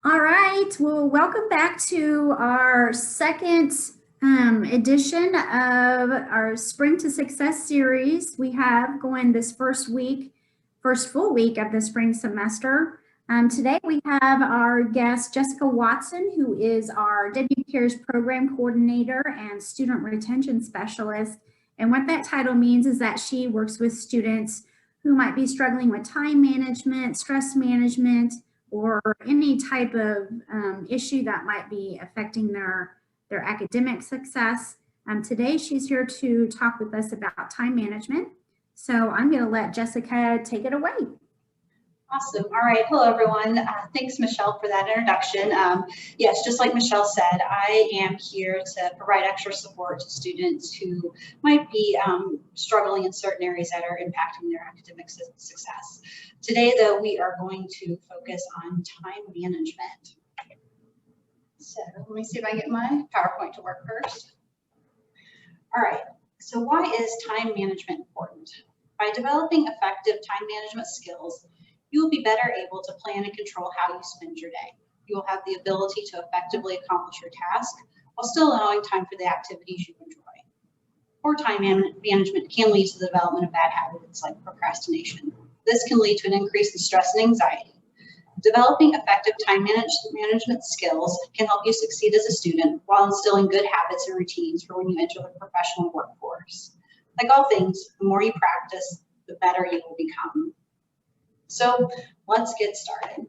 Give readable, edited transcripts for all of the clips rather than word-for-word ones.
All right, well, welcome back to our second edition of our Spring to Success series. We have going this first full week of the spring semester. Today we have our guest, Jessica Watson, who is our WCARES Program Coordinator and Student Retention Specialist. And what that title means is that she works with students who might be struggling with time management, stress management, or any type of issue that might be affecting their academic success. Today she's here to talk with us about time management. So I'm going to let Jessica take it away. Awesome. All right. Hello, everyone. Thanks, Michelle, for that introduction. Yes, just like Michelle said, I am here to provide extra support to students who might be struggling in certain areas that are impacting their academic success. Today, though, we are going to focus on time management. So let me see if I get my PowerPoint to work first. All right. So why is time management important? By developing effective time management skills, you will be better able to plan and control how you spend your day. You will have the ability to effectively accomplish your task while still allowing time for the activities you enjoy. Poor time management can lead to the development of bad habits like procrastination. This can lead to an increase in stress and anxiety. Developing effective time management skills can help you succeed as a student while instilling good habits and routines for when you enter the professional workforce. Like all things, the more you practice, the better you will become. So let's get started.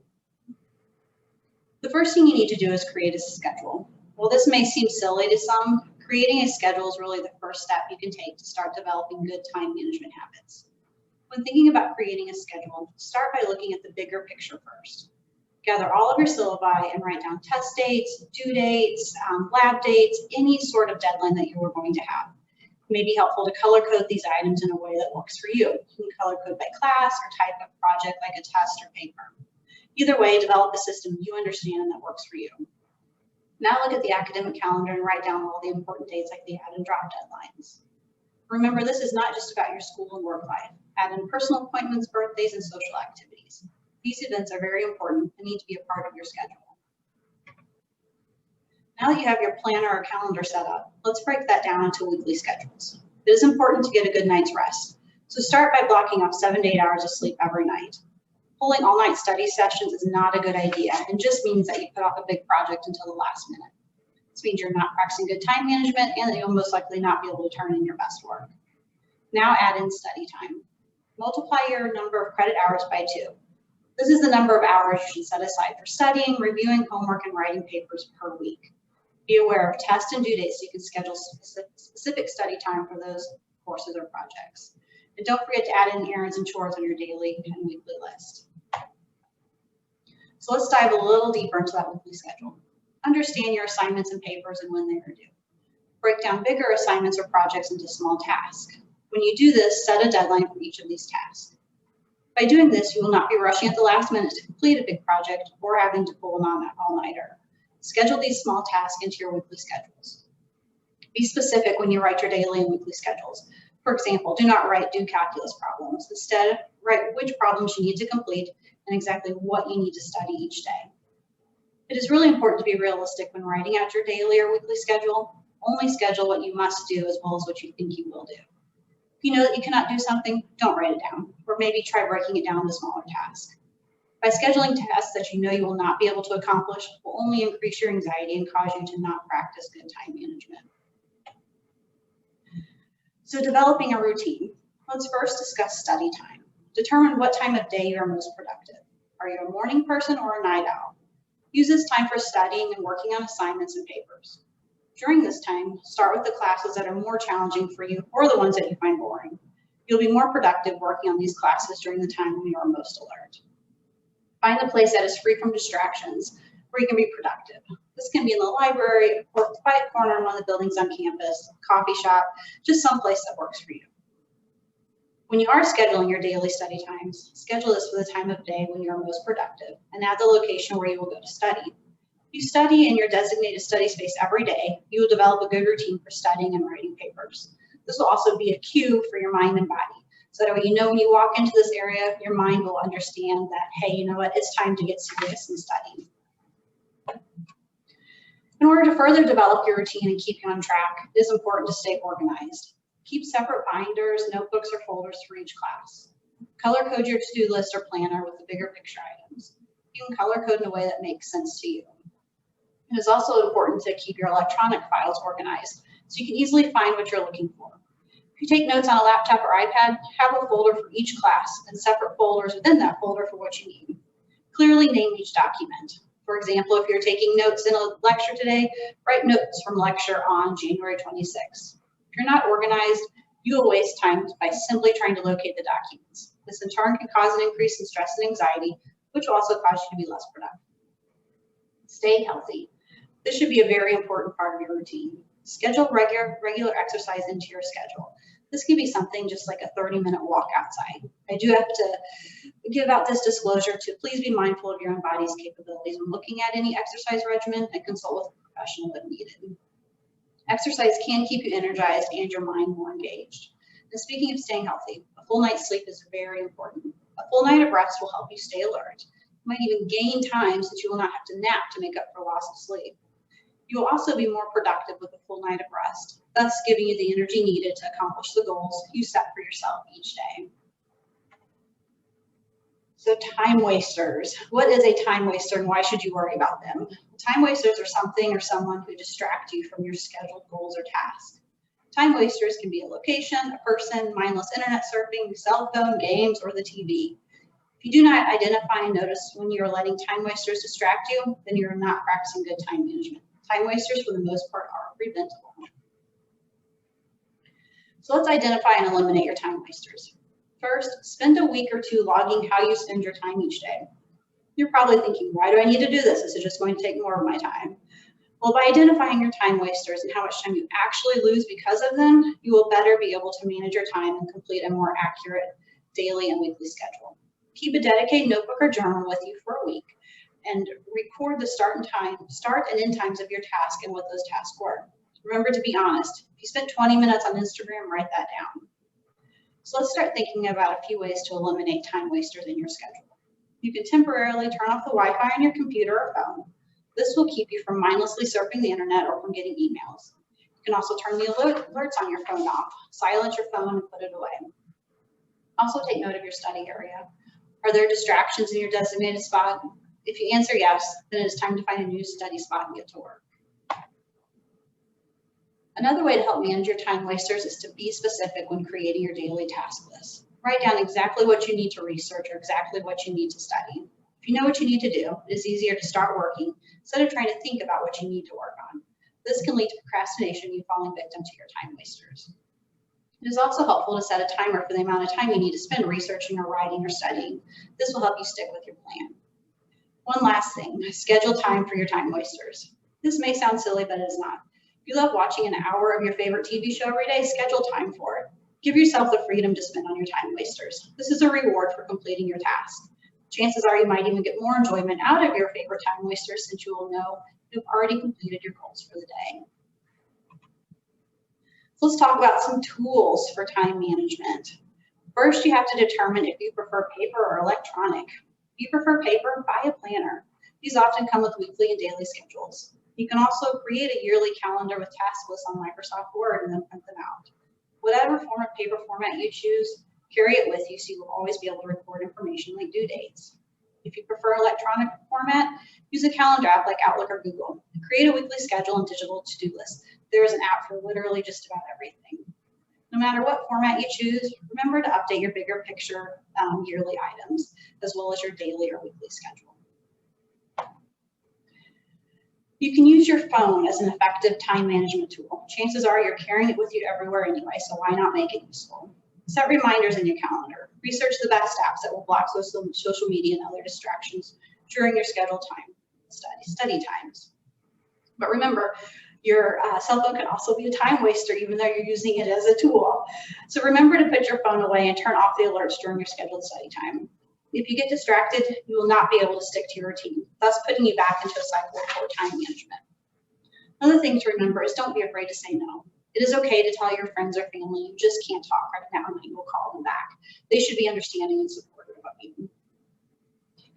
The first thing you need to do is create a schedule. While this may seem silly to some, creating a schedule is really the first step you can take to start developing good time management habits. When thinking about creating a schedule, start by looking at the bigger picture first. Gather all of your syllabi and write down test dates, due dates, lab dates, any sort of deadline that you are going to have. It may be helpful to color code these items in a way that works for you. You can color code by class or type of project like a test or paper. Either way, develop a system you understand and that works for you. Now look at the academic calendar and write down all the important dates like the add and drop deadlines. Remember, this is not just about your school and work life. Add in personal appointments, birthdays, and social activities. These events are very important and need to be a part of your schedule. Now that you have your planner or calendar set up, let's break that down into weekly schedules. It is important to get a good night's rest. So start by blocking off 7 to 8 hours of sleep every night. Pulling all-night study sessions is not a good idea and just means that you put off a big project until the last minute. This means you're not practicing good time management and that you'll most likely not be able to turn in your best work. Now add in study time. Multiply your number of credit hours by 2. This is the number of hours you should set aside for studying, reviewing homework, and writing papers per week. Be aware of tests and due dates so you can schedule specific study time for those courses or projects. And don't forget to add in errands and chores on your daily and weekly list. So let's dive a little deeper into that weekly schedule. Understand your assignments and papers and when they are due. Break down bigger assignments or projects into small tasks. When you do this, set a deadline for each of these tasks. By doing this, you will not be rushing at the last minute to complete a big project or having to pull an all-nighter. Schedule these small tasks into your weekly schedules. Be specific when you write your daily and weekly schedules. For example, do not write due calculus problems. Instead, write which problems you need to complete and exactly what you need to study each day. It is really important to be realistic when writing out your daily or weekly schedule. Only schedule what you must do as well as what you think you will do. If you know that you cannot do something, don't write it down, or maybe try breaking it down to smaller tasks. By scheduling tasks that you know you will not be able to accomplish will only increase your anxiety and cause you to not practice good time management. So developing a routine. Let's first discuss study time. Determine what time of day you are most productive. Are you a morning person or a night owl? Use this time for studying and working on assignments and papers. During this time, start with the classes that are more challenging for you or the ones that you find boring. You'll be more productive working on these classes during the time when you are most alert. Find a place that is free from distractions where you can be productive. This can be in the library or a quiet corner in one of the buildings on campus, a coffee shop, just some place that works for you. When you are scheduling your daily study times, schedule this for the time of day when you are most productive and add the location where you will go to study. If you study in your designated study space every day, you will develop a good routine for studying and writing papers. This will also be a cue for your mind and body. So that way you know when you walk into this area, your mind will understand that, hey, you know what, it's time to get serious and study. order to further develop your routine and keep you on track, it is important to stay organized. Keep separate binders, notebooks, or folders for each class. Color code your to-do list or planner with the bigger picture items. You can color code in a way that makes sense to you. It is also important to keep your electronic files organized so you can easily find what you're looking for. If you take notes on a laptop or iPad, have a folder for each class and separate folders within that folder for what you need. Clearly name each document. For example, if you're taking notes in a lecture today, write notes from lecture on January 26th. If you're not organized, you will waste time by simply trying to locate the documents. This in turn can cause an increase in stress and anxiety, which will also cause you to be less productive. Stay healthy. This should be a very important part of your routine. Schedule regular exercise into your schedule. This could be something just like a 30-minute walk outside. I do have to give out this disclosure to please be mindful of your own body's capabilities when looking at any exercise regimen and consult with a professional if needed. Exercise can keep you energized and your mind more engaged. And speaking of staying healthy, a full night's sleep is very important. A full night of rest will help you stay alert. You might even gain time since you will not have to nap to make up for loss of sleep. You will also be more productive with a full night of rest, thus giving you the energy needed to accomplish the goals you set for yourself each day. So time wasters. What is a time waster and why should you worry about them? Time wasters are something or someone who distract you from your scheduled goals or tasks. Time wasters can be a location, a person, mindless internet surfing, cell phone, games, or the TV. If you do not identify and notice when you are letting time wasters distract you, then you are not practicing good time management. Time wasters, for the most part, are preventable. So let's identify and eliminate your time wasters. First, spend a week or two logging how you spend your time each day. You're probably thinking, why do I need to do this? This is just going to take more of my time. Well, by identifying your time wasters and how much time you actually lose because of them, you will better be able to manage your time and complete a more accurate daily and weekly schedule. Keep a dedicated notebook or journal with you for a week and record the start and end times of your task and what those tasks were. Remember to be honest. If you spent 20 minutes on Instagram, write that down. So let's start thinking about a few ways to eliminate time wasters in your schedule. You can temporarily turn off the Wi-Fi on your computer or phone. This will keep you from mindlessly surfing the internet or from getting emails. You can also turn the alerts on your phone off, silence your phone, and put it away. Also take note of your study area. Are there distractions in your designated spot? If you answer yes, then it is time to find a new study spot and get to work. Another way to help manage your time wasters is to be specific when creating your daily task list. Write down exactly what you need to research or exactly what you need to study. If you know what you need to do, it is easier to start working instead of trying to think about what you need to work on. This can lead to procrastination and you falling victim to your time wasters. It is also helpful to set a timer for the amount of time you need to spend researching or writing or studying. This will help you stick with your plan. One last thing, schedule time for your time wasters. This may sound silly, but it is not. If you love watching an hour of your favorite TV show every day, schedule time for it. Give yourself the freedom to spend on your time wasters. This is a reward for completing your task. Chances are you might even get more enjoyment out of your favorite time wasters since you will know you've already completed your goals for the day. So let's talk about some tools for time management. First, you have to determine if you prefer paper or electronic. If you prefer paper, buy a planner. These often come with weekly and daily schedules. You can also create a yearly calendar with task lists on Microsoft Word and then print them out. Whatever form of paper format you choose, carry it with you so you will always be able to record information like due dates. If you prefer electronic format, use a calendar app like Outlook or Google. Create a weekly schedule and digital to-do list. There is an app for literally just about everything. No matter what format you choose, remember to update your bigger picture yearly items, as well as your daily or weekly schedule. You can use your phone as an effective time management tool. Chances are you're carrying it with you everywhere anyway, so why not make it useful? Set reminders in your calendar. Research the best apps that will block social media and other distractions during your scheduled time, study times. But remember, your cell phone can also be a time waster, even though you're using it as a tool. So remember to put your phone away and turn off the alerts during your scheduled study time. If you get distracted, you will not be able to stick to your routine, thus putting you back into a cycle of poor time management. Another thing to remember is don't be afraid to say no. It is okay to tell your friends or family you just can't talk right now and that you will call them back. They should be understanding and supportive of you.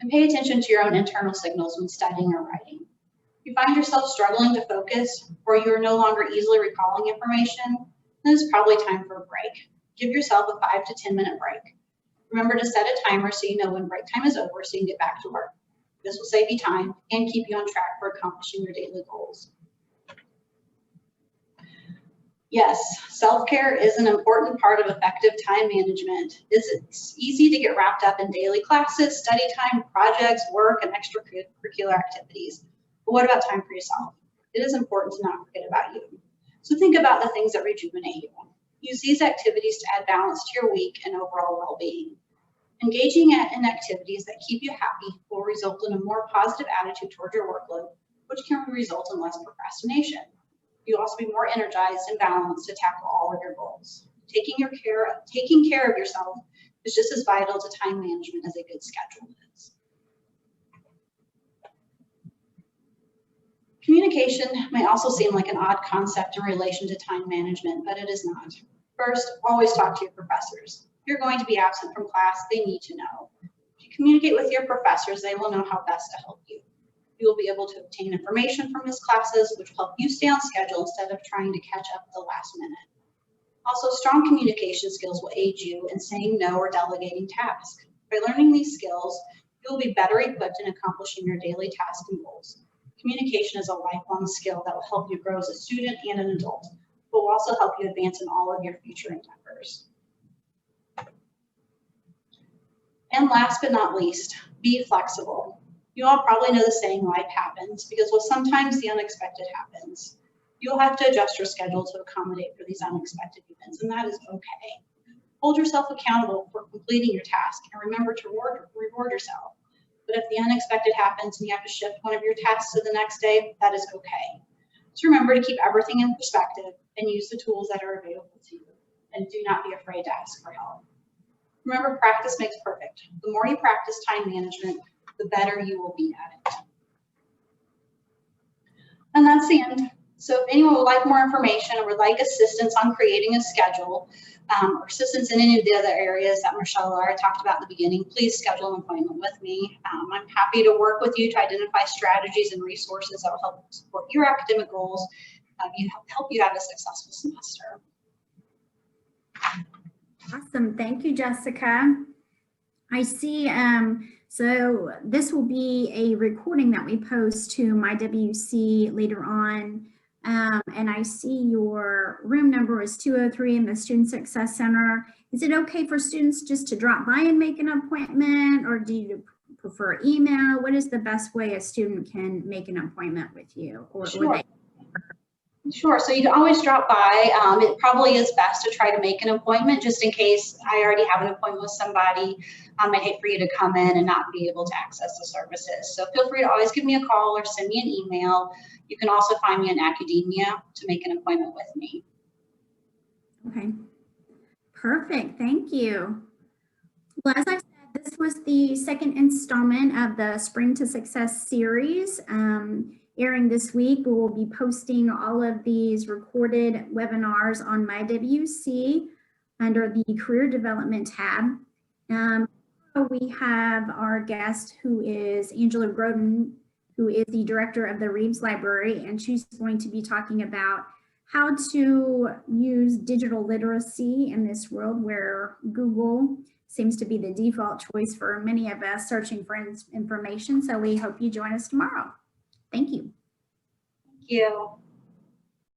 And pay attention to your own internal signals when studying or writing. If you find yourself struggling to focus or you're no longer easily recalling information, then it's probably time for a break. Give yourself a 5 to 10 minute break. Remember to set a timer so you know when break time is over so you can get back to work. This will save you time and keep you on track for accomplishing your daily goals. Yes, self-care is an important part of effective time management. It's easy to get wrapped up in daily classes, study time, projects, work, and extracurricular activities. But what about time for yourself? It is important to not forget about you. So think about the things that rejuvenate you. Use these activities to add balance to your week and overall well-being. Engaging in activities that keep you happy will result in a more positive attitude toward your workload, which can result in less procrastination. You'll also be more energized and balanced to tackle all of your goals. Taking care of yourself is just as vital to time management as a good schedule is. Communication may also seem like an odd concept in relation to time management, but it is not. First, always talk to your professors. If you're going to be absent from class, they need to know. If you communicate with your professors, they will know how best to help you. You will be able to obtain information from his classes, which will help you stay on schedule instead of trying to catch up at the last minute. Also, strong communication skills will aid you in saying no or delegating tasks. By learning these skills, you will be better equipped in accomplishing your daily tasks and goals. Communication is a lifelong skill that will help you grow as a student and an adult, but will also help you advance in all of your future endeavors. And last but not least, be flexible. You all probably know the saying, life happens, because sometimes the unexpected happens. You'll have to adjust your schedule to accommodate for these unexpected events, and that is okay. Hold yourself accountable for completing your task, and remember to reward yourself. But if the unexpected happens and you have to shift one of your tasks to the next day, that is okay. Just remember to keep everything in perspective and use the tools that are available to you, and do not be afraid to ask for help. Remember, practice makes perfect. The more you practice time management, the better you will be at it. And that's the end. So if anyone would like more information or would like assistance on creating a schedule, or assistance in any of the other areas that Michelle or I talked about in the beginning, please schedule an appointment with me. I'm happy to work with you to identify strategies and resources that will help support your academic goals, help you have a successful semester. Awesome. Thank you, Jessica. I see. So this will be a recording that we post to my WC later on. And I see your room number is 203 in the Student Success Center. Is it okay for students just to drop by and make an appointment, or do you prefer email? What is the best way a student can make an appointment with you? Sure, so you can always drop by. It probably is best to try to make an appointment just in case I already have an appointment with somebody. I'd hate for you to come in and not be able to access the services. So feel free to always give me a call or send me an email. You can also find me in academia to make an appointment with me. Okay, perfect, thank you. Well, as I said, this was the second installment of the Spring to Success series. Airing this week, we will be posting all of these recorded webinars on my WC under the Career Development tab. We have our guest, who is Angela Groden, who is the director of the Reeves Library, and she's going to be talking about how to use digital literacy in this world where Google seems to be the default choice for many of us searching for information. So we hope you join us tomorrow. Thank you. Thank you.